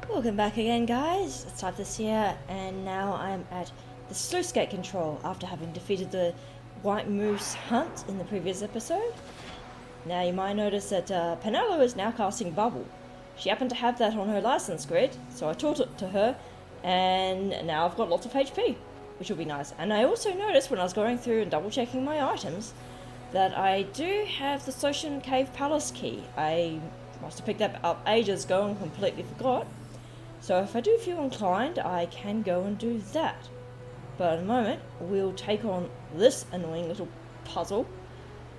Welcome back again, guys. It's Type this here, and now I'm at the sluice gate control after having defeated the white moose hunt in the previous episode. Now you might notice that Penelope is now casting bubble. She happened to have that on her license grid, so I taught it to her, and now I've got lots of HP, which will be nice. And I also noticed when I was going through and double checking my items that I do have the Solution Cave Palace key. I must have picked that up ages ago and completely forgot. So if I do feel inclined, I can go and do that. But at the moment, we'll take on this annoying little puzzle.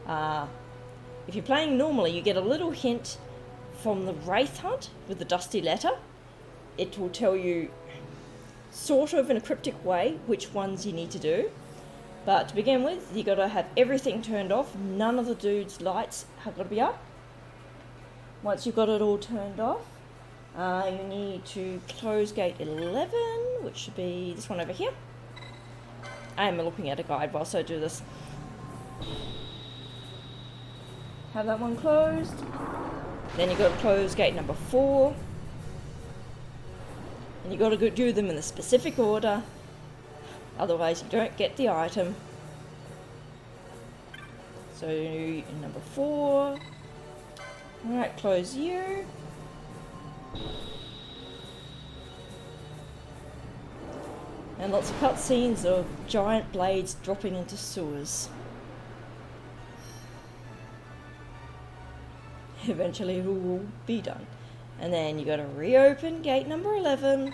If you're playing normally, you get a little hint from the Wraith Hunt with the dusty letter. It will tell you, sort of in a cryptic way, which ones you need to do. But to begin with, you gotta have everything turned off. None of the dude's lights have got to be up. Once you've got it all turned off, you need to close gate 11, which should be this one over here. I am looking at a guide whilst I do this. Have that one closed. Then you've got to close gate number 4. And you've got to go do them in the specific order. Otherwise you don't get the item. So number 4. Alright, close you. And lots of cutscenes of giant blades dropping into sewers. Eventually it will all be done. And then you gotta reopen gate number 11.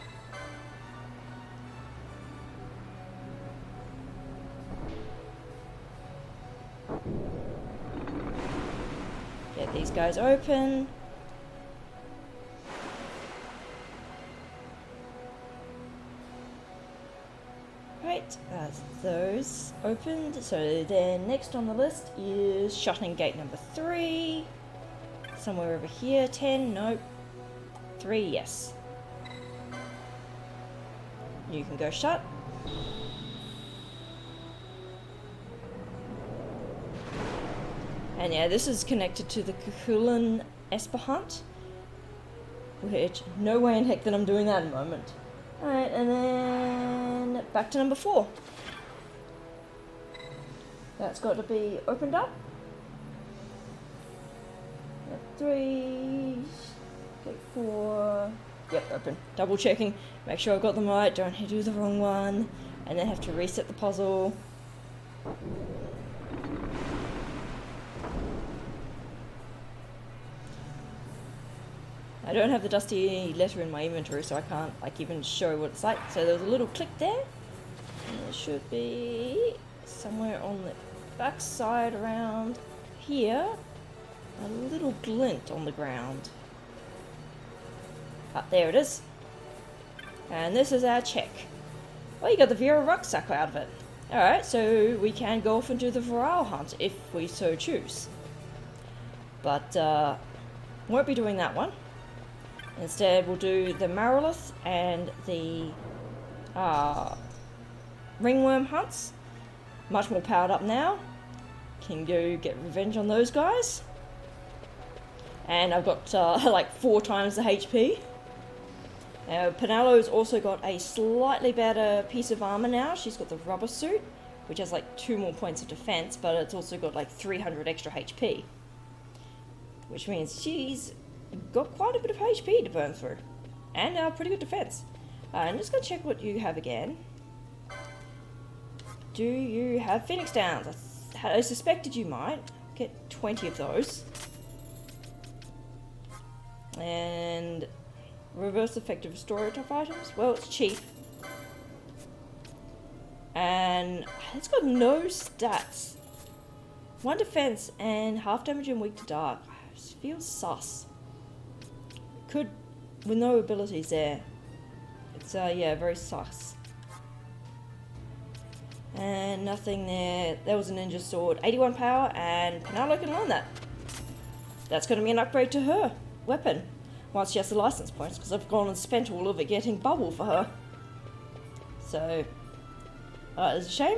Get these guys open. Right, that's those opened. So then next on the list is shutting gate number 3. Somewhere over here. 10, nope. 3, yes. You can go shut. And yeah, this is connected to the Cuchulainn Esper hunt. Which, no way in heck that I'm doing that in a moment. Alright, and then back to number 4. That's got to be opened up. 3, gate 4. Yep, open. Double checking, make sure I've got them right, don't do the wrong one, and then have to reset the puzzle. I don't have the dusty letter in my inventory, so I can't even show what it's like. So there's a little click there, and there should be somewhere on the back side around here a little glint on the ground. Ah, there it is. And this is our check. Well, you got the Vera rucksack out of it. Alright, so we can go off and do the Viral hunt if we so choose. But won't be doing that one. Instead, we'll do the Marilith and the ringworm hunts. Much more powered up now. Can go get revenge on those guys. And I've got like 4 times the HP. Penelope's also got a slightly better piece of armor now. She's got the rubber suit, which has like 2 more points of defense, but it's also got like 300 extra HP. Which means she's got quite a bit of HP to burn through. And pretty good defense. I'm just going to check what you have again. Do you have Phoenix Downs? I suspected you might. Get 20 of those. And reverse effective restorative items. Well, it's cheap. And it's got no stats. 1 defense and half damage and weak to dark. It feels sus. Could, with no abilities there. It's, yeah, very sus. And nothing there. There was a ninja sword. 81 power, and Penelope can learn that. That's going to be an upgrade to her weapon. Once she has the license points, because I've gone and spent all of it getting bubble for her. So, it's a shame.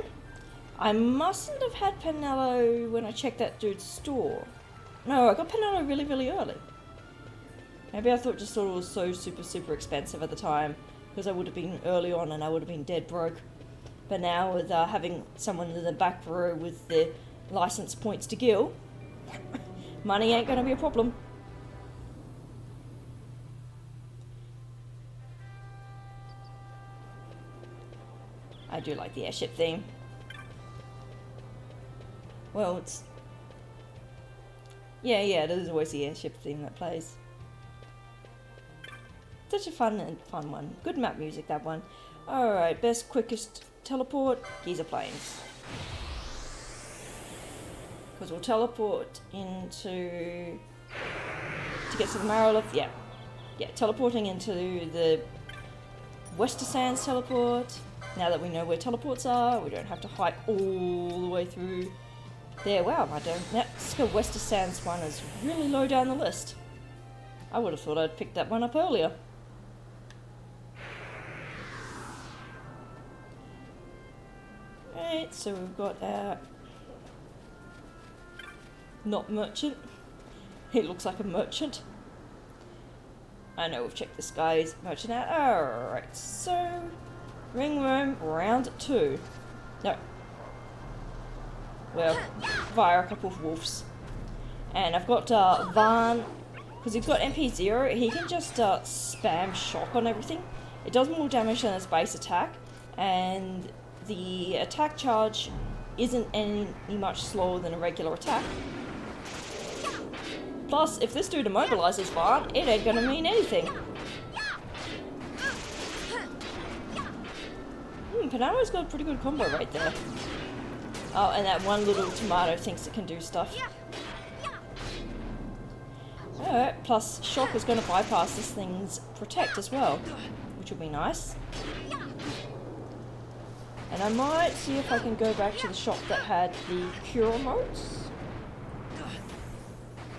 I mustn't have had Penelope when I checked that dude's store. No, I got Penelope really, really early. Maybe I just thought it was so super expensive at the time, because I would have been early on and I would have been dead broke. But now with having someone in the back row with the license points to gill, money ain't gonna be a problem. I do like the airship theme. Well, it's... Yeah, there's always the airship theme that plays. Such a fun one. Good map music, that one. Alright, best, quickest teleport, geyser planes. Because we'll teleport into... to get to the Marrowlith, yeah. Yeah, teleporting into the Wester Sands teleport. Now that we know where teleports are, we don't have to hike all the way through there. Wow, I don't... That's the Wester Sands one is really low down the list. I would have thought I'd picked that one up earlier. Right, so we've got our... not merchant. He looks like a merchant. I know we've checked this guy's merchant out. Alright, so... Ringworm round 2. No. Well, via a couple of wolves. And I've got Varn, because he's got MP0, he can just spam shock on everything. It does more damage than its base attack, and the attack charge isn't any much slower than a regular attack. Plus, if this dude immobilizes Varn, it ain't gonna mean anything. Panamo's got a pretty good combo right there. Oh, and that one little tomato thinks it can do stuff. Alright, plus shock is going to bypass this thing's protect as well, which will be nice. And I might see if I can go back to the shop that had the cure motes.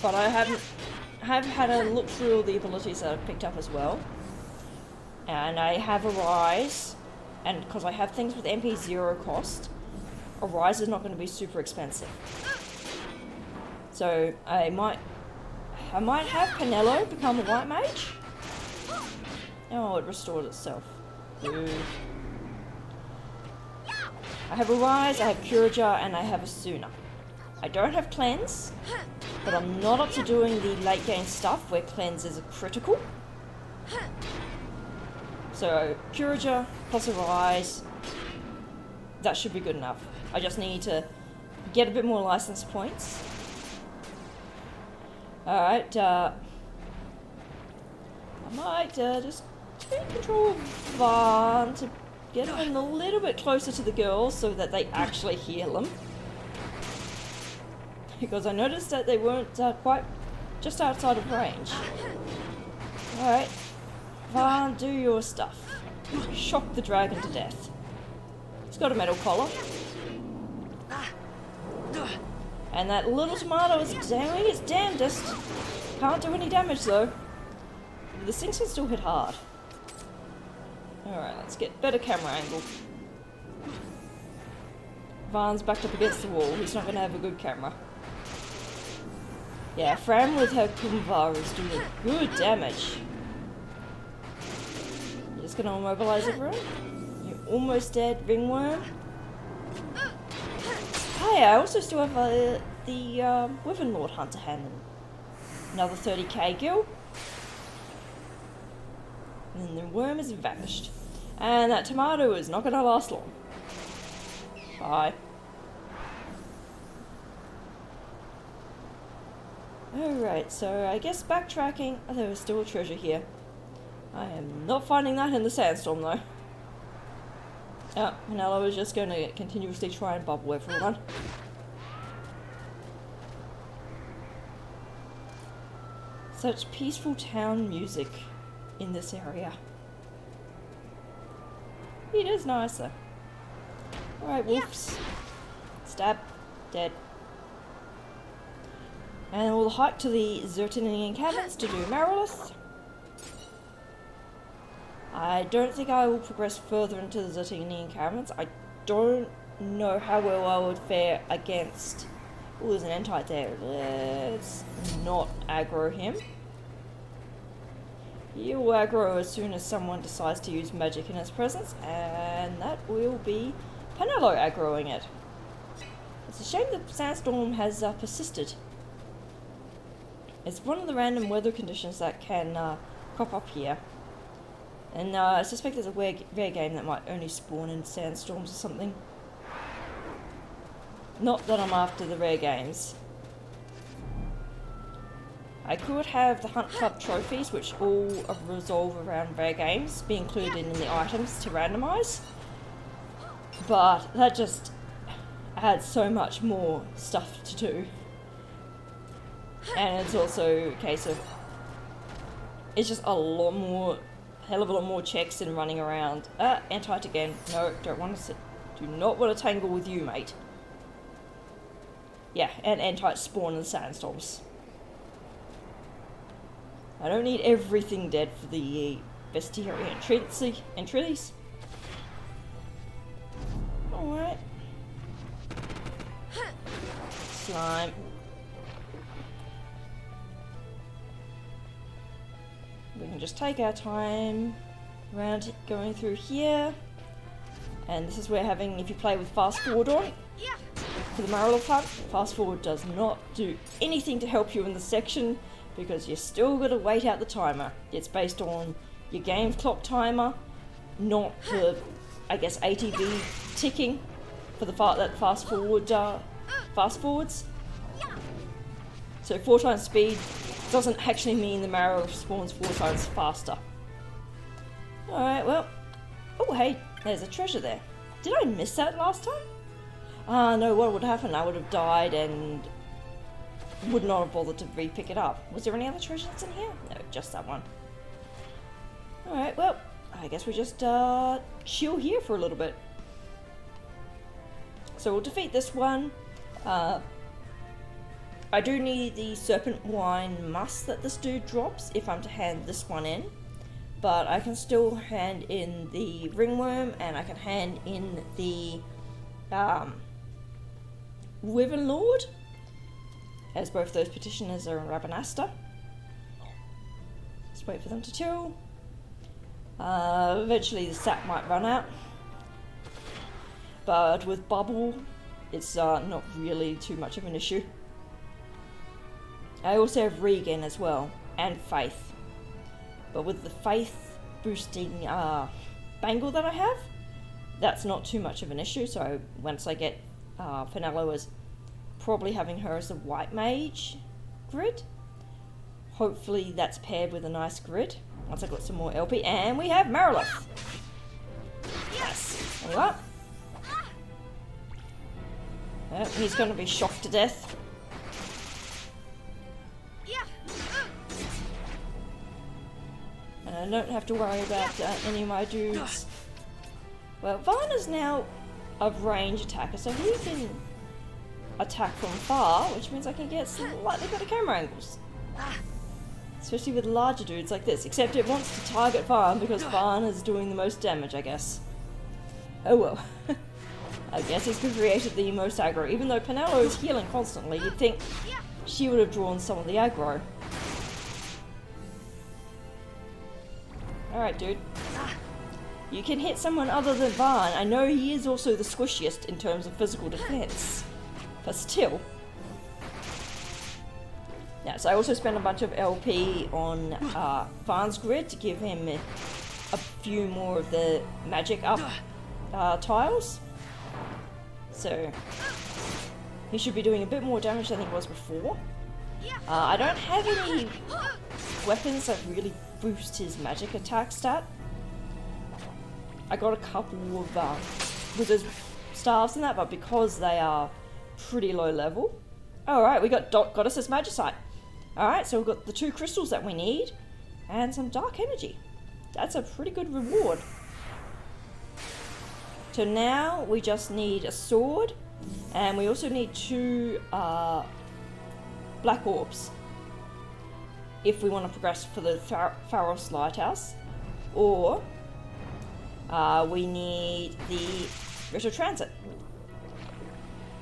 But I have had a look through all the abilities that I've picked up as well. And I have a rise. And because I have things with MP0 cost, a rise is not going to be super expensive. So I might have Pinello become a white mage. Oh, it restored itself. Ooh. I have a rise, I have Curager, and I have a Sooner. I don't have Cleanse, but I'm not up to doing the late game stuff where Cleanse is a critical. So, Curager plus a rise, that should be good enough. I just need to get a bit more license points. Alright, I might just take control of Varn to get him a little bit closer to the girls so that they actually heal him. Because I noticed that they weren't quite just outside of range. Alright. Varn, do your stuff. Shock the dragon to death. He's got a metal collar. And that little tomato is doing its damnedest. Can't do any damage though. This thing can still hit hard. Alright, let's get better camera angle. Varn's backed up against the wall. He's not going to have a good camera. Yeah, Fran with her Kumvar is doing good damage. Just gonna immobilize everyone. You're almost dead, Ringworm. Hey, I also still have the Wyvern Lord Hunter hand. Another 30k gil. And then the worm is vanished. And that tomato is not gonna last long. Bye. Alright, so I guess backtracking. Oh, there was still a treasure here. I am not finding that in the sandstorm though. Oh, and now I was just going to continuously try and bubble everyone. Such peaceful town music in this area. It is nicer. Alright, wolves. Stab. Dead. And we'll hike to the Zertinian Caverns to do Marrowlith. I don't think I will progress further into the Zertinian Caverns. I don't know how well I would fare against... Oh, there's an Entite there. Let's not aggro him. He will aggro as soon as someone decides to use magic in his presence, and that will be Penelo aggroing it. It's a shame the sandstorm has persisted. It's one of the random weather conditions that can crop up here. And I suspect there's a rare game that might only spawn in sandstorms or something. Not that I'm after the rare games. I could have the Hunt Club trophies, which all resolve around rare games, be included in the items to randomize. But that just adds so much more stuff to do. And it's also a case of, it's just a lot more, hell of a lot more checks and running around. Antite again. No, don't want to, do not want to tangle with you, mate. Yeah, and Antite spawn in the sandstorms. I don't need everything dead for the bestiary entreaties. Alright. Slime. We can just take our time around going through here. And this is where having, if you play with fast forward on, for the Marilith hunt, fast forward does not do anything to help you in this section, because you're still got to wait out the timer. It's based on your game clock timer, not the, I guess, ATV ticking for the fast forwards. So 4 times speed doesn't actually mean the Marilith spawns 4 times faster. Alright, well, oh hey, there's a treasure there. Did I miss that last time? No, what would happen? I would have died and would not have bothered to re-pick it up. Was there any other treasure that's in here? No, just that one. Alright, well, I guess we just chill here for a little bit. So we'll defeat this one. I do need the serpent wine must that this dude drops if I'm to hand this one in. But I can still hand in the ringworm, and I can hand in the Wyvern Lord, as both those petitioners are in Rabanasta. Just wait for them to chill. Eventually the sap might run out. But with Bubble, it's not really too much of an issue. I also have Regen as well, and Faith. But with the Faith boosting Bangle that I have, that's not too much of an issue. So once I get Penelo as probably having her as a white mage grid. Hopefully that's paired with a nice grid. Once I've got some more LP. And we have Marilith. Yes. Alright. Well, he's going to be shocked to death. And I don't have to worry about any of my dudes. Well, Varna's now a range attacker, so he can attack from far, which means I can get slightly better camera angles. Especially with larger dudes like this, except it wants to target Varn because Varn is doing the most damage, I guess. Oh well. I guess he's created the most aggro. Even though Penelo is healing constantly, you'd think she would have drawn some of the aggro. Alright, dude. You can hit someone other than Varn. I know he is also the squishiest in terms of physical defense. But still. Yeah, so I also spent a bunch of LP on Varn's grid to give him a few more of the magic up tiles. So he should be doing a bit more damage than he was before. I don't have any weapons that really boost his magic attack stat. I got a couple of wizard's staves and that, but because they are pretty low level. Alright, we got Goddess's Magicite. Alright, so we've got the 2 crystals that we need and some dark energy. That's a pretty good reward. So now we just need a sword, and we also need 2 black orbs if we want to progress for the Pharos Lighthouse, or we need the Retro Transit.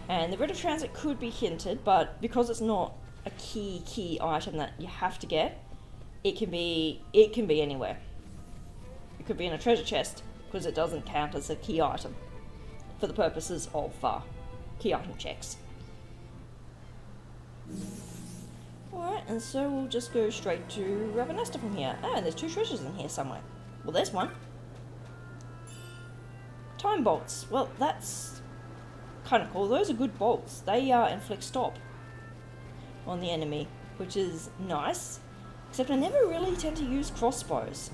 And the Retro Transit could be hinted, but because it's not a key item that you have to get, it can be anywhere. It could be in a treasure chest, because it doesn't count as a key item for the purposes of key item checks. Alright, and so we'll just go straight to Rabanasta from here. Oh, and there's 2 treasures in here somewhere. Well, there's one. Time bolts. Well, that's kind of cool. Those are good bolts. They inflict stop on the enemy, which is nice. Except I never really tend to use crossbows.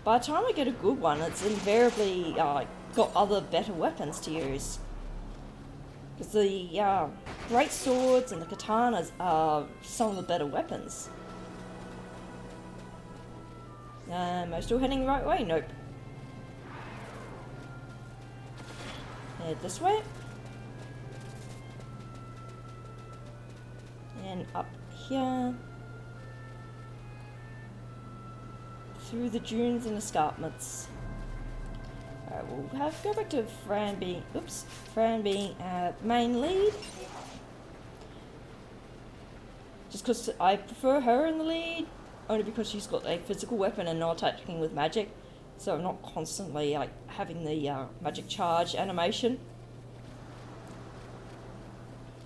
By the time I get a good one, it's invariably got other better weapons to use. Because the great swords and the katanas are some of the better weapons. Am I still heading the right way? Nope. Head this way. And up here. Through the dunes and escarpments. Alright, we'll go back to Fran being main lead. Just because I prefer her in the lead, only because she's got a physical weapon and not attacking with magic. So I'm not constantly like having the magic charge animation.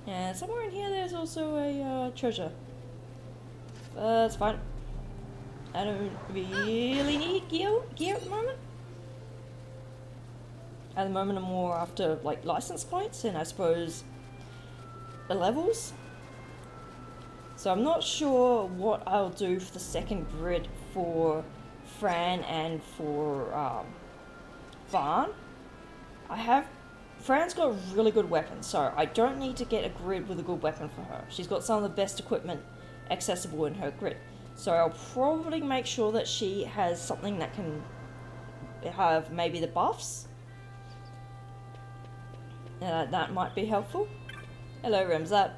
And somewhere in here there's also a treasure. That's fine. I don't really need gear at the moment. At the moment I'm more after like license points and I suppose the levels. So I'm not sure what I'll do for the second grid for Fran and for Varn. Fran's got really good weapons, so I don't need to get a grid with a good weapon for her. She's got some of the best equipment accessible in her grid. So I'll probably make sure that she has something that can have maybe the buffs. That might be helpful. Hello, Remzat.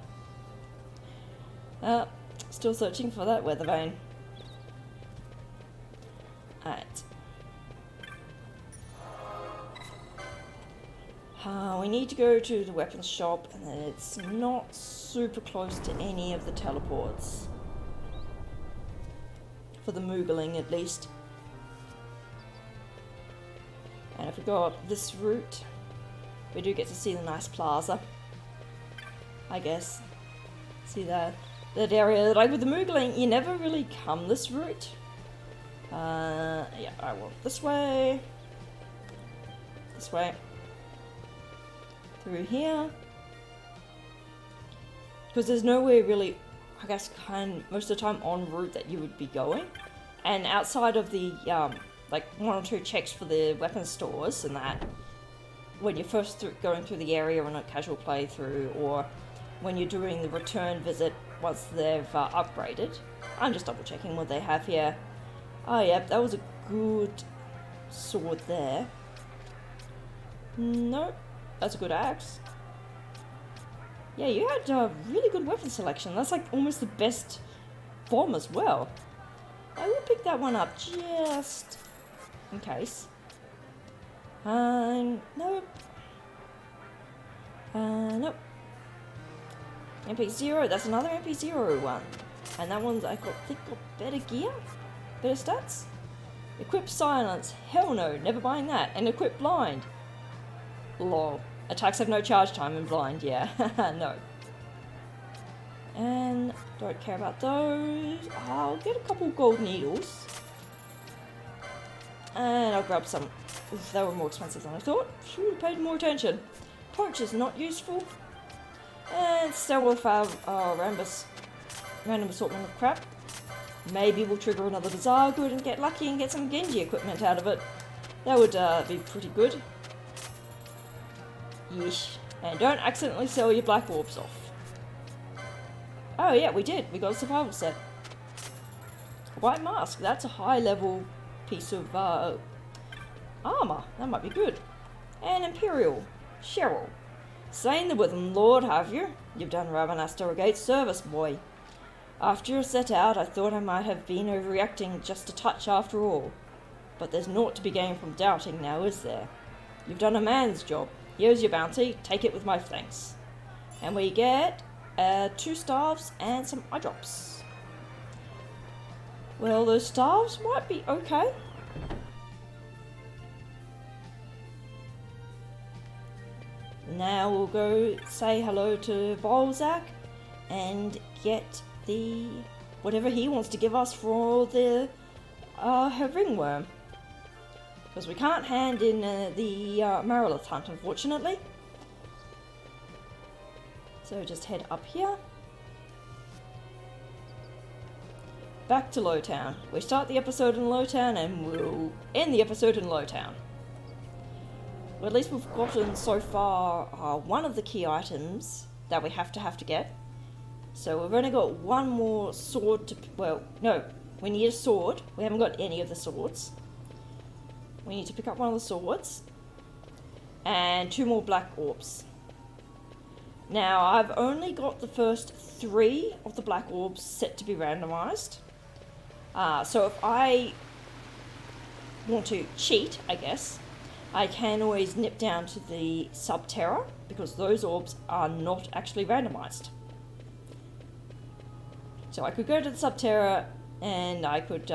Still searching for that weather vane. Alright. We need to go to the weapons shop, and it's not super close to any of the teleports. For the Moogling, at least. And if we go up this route, we do get to see the nice plaza. I guess. See that area, like with the Moogling, you never really come this route. Yeah, I will. This way. This way. Through here. Because there's nowhere really, I guess, most of the time en route that you would be going. And outside of the, like 1 or 2 checks for the weapon stores and that, when you're first going through the area on a casual playthrough, or when you're doing the return visit once they've upgraded. I'm just double checking what they have here. Oh yeah, that was a good sword there. Nope, that's a good axe. Yeah, you had a really good weapon selection. That's like almost the best bomb as well. I will pick that one up just in case. Nope. Nope. MP0, that's another MP0 one. And that one's, I think, got better gear? Better stats? Equip silence. Hell no, never buying that. And equip blind. Lol. Attacks have no charge time in blind, yeah. No. And don't care about those. I'll get a couple gold needles. And I'll grab some. Oof, they were more expensive than I thought. Should have paid more attention. Torch is not useful. And several random assortment of crap. Maybe we'll trigger another Bazaar good and get lucky and get some Genji equipment out of it. That would be pretty good. Yeesh. And don't accidentally sell your black orbs off. Oh yeah, we did. We got a survival set. White mask. That's a high level piece of armor. That might be good. And Imperial. Cheryl. Saying the Witham Lord, have you? You've done Rabanasta a great service, boy. After you set out, I thought I might have been overreacting just a touch after all. But there's naught to be gained from doubting now, is there? You've done a man's job. Here's your bounty. Take it with my thanks. And we get 2 staves and some eye drops. Well, those staves might be okay. Now we'll go say hello to Balzac and get the whatever he wants to give us for the her ringworm. Because we can't hand in the Marilith hunt, unfortunately. So just head up here. Back to Lowtown. We start the episode in Lowtown and we'll end the episode in Lowtown. Well, at least we've gotten so far one of the key items that we have to get. So we've only got one more sword to... Well, no. We need a sword. We haven't got any of the swords. We need to pick up one of the swords. And 2 more black orbs. Now, I've only got the first 3 of the black orbs set to be randomized. So if I want to cheat, I guess, I can always nip down to the Subterra, because those orbs are not actually randomized. So I could go to the Subterra and I could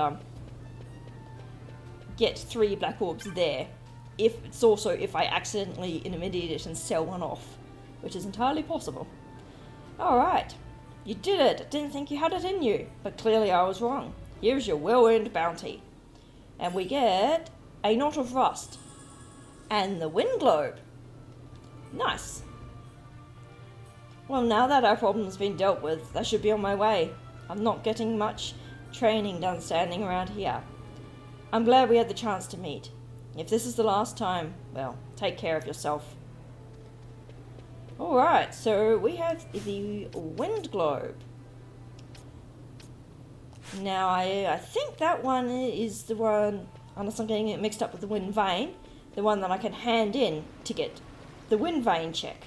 get 3 black orbs there. If I accidentally intermediate it and sell one off, which is entirely possible. Alright, you did it. I didn't think you had it in you, but clearly I was wrong. Here's your well-earned bounty. And we get a knot of rust. And the wind globe. Nice. Well, now that our problem's been dealt with, I should be on my way. I'm not getting much training done standing around here. I'm glad we had the chance to meet. If this is the last time, well, take care of yourself. Alright, so we have the wind globe. Now, I think that one is the one, unless I'm getting it mixed up with the wind vein, the one that I can hand in to get the wind vein check.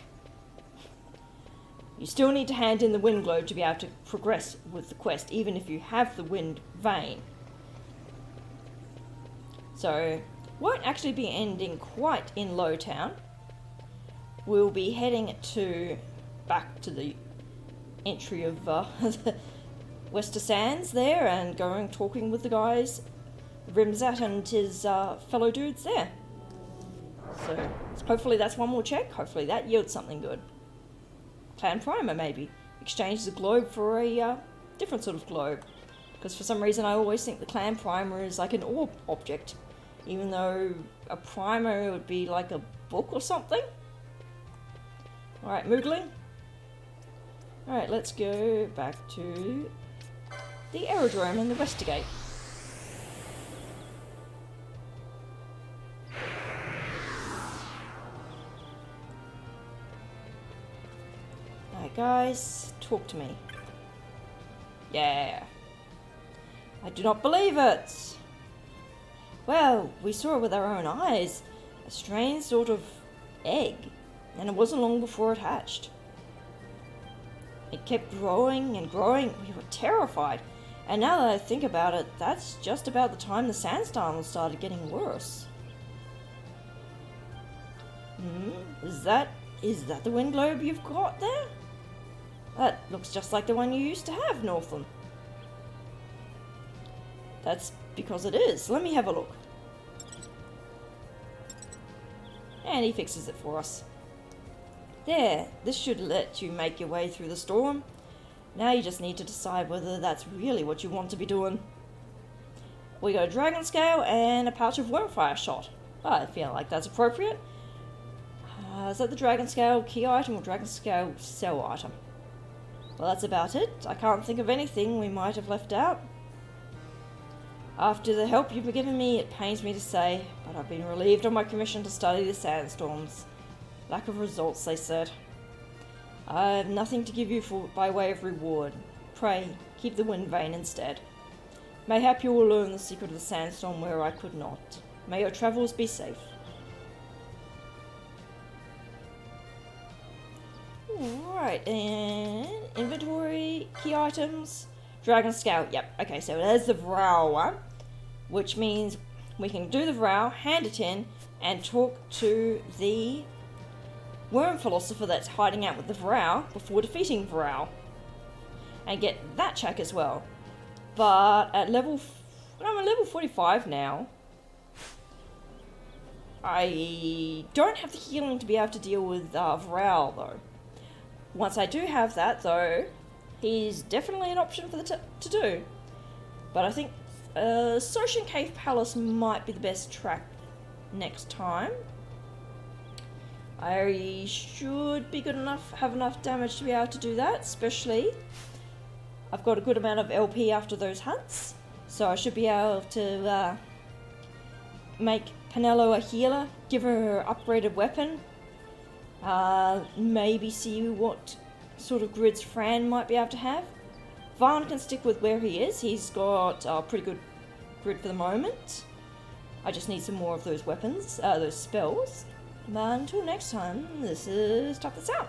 You still need to hand in the wind globe to be able to progress with the quest, even if you have the wind vein. So, won't actually be ending quite in Lowtown. We'll be heading back to the entry of the Wester Sands there and talking with the guys, Rimzat and his fellow dudes there. So hopefully that's one more check. Hopefully that yields something good. Clan Primer maybe. Exchange the globe for a different sort of globe. Because for some reason I always think the Clan Primer is like an orb object. Even though a primer would be like a book or something. Alright, Moogling. Alright, let's go back to the aerodrome and the Westergate. Alright guys, talk to me. Yeah. I do not believe it. Well, we saw it with our own eyes. A strange sort of egg. And it wasn't long before it hatched. It kept growing and growing. We were terrified. And now that I think about it, that's just about the time the sandstorm started getting worse. Is that the wind globe you've got there? That looks just like the one you used to have, Northam. That's because it is. Let me have a look. And he fixes it for us. There, this should let you make your way through the storm. Now you just need to decide whether that's really what you want to be doing. We got a dragon scale and a pouch of wormfire shot. I feel like that's appropriate. Is that the dragon scale key item or dragon scale cell item? Well, that's about it. I can't think of anything we might have left out. After the help you've given me, it pains me to say, but I've been relieved of my commission to study the sandstorms. Lack of results, they said. I have nothing to give you by way of reward. Pray, keep the wind vein instead. Mayhap you will learn the secret of the sandstorm where I could not. May your travels be safe. Alright, and inventory, key items, dragon scale. Yep, okay, so there's the Vrow one, which means we can do the Vrow, hand it in, and talk to the worm philosopher that's hiding out with the Vrow before defeating Vrow. And get that check as well. But I'm at level 45 now. I don't have the healing to be able to deal with Varel, though. Once I do have that, though, he's definitely an option for to do. But I think Social Cave Palace might be the best track next time. I should be have enough damage to be able to do that, especially I've got a good amount of LP after those hunts, so I should be able to make Penelo a healer, give her an upgraded weapon, maybe see what sort of grids Fran might be able to have. Varn can stick with where he is, he's got a pretty good grid for the moment. I just need some more of those weapons, those spells. But until next time, this is Tough This Out.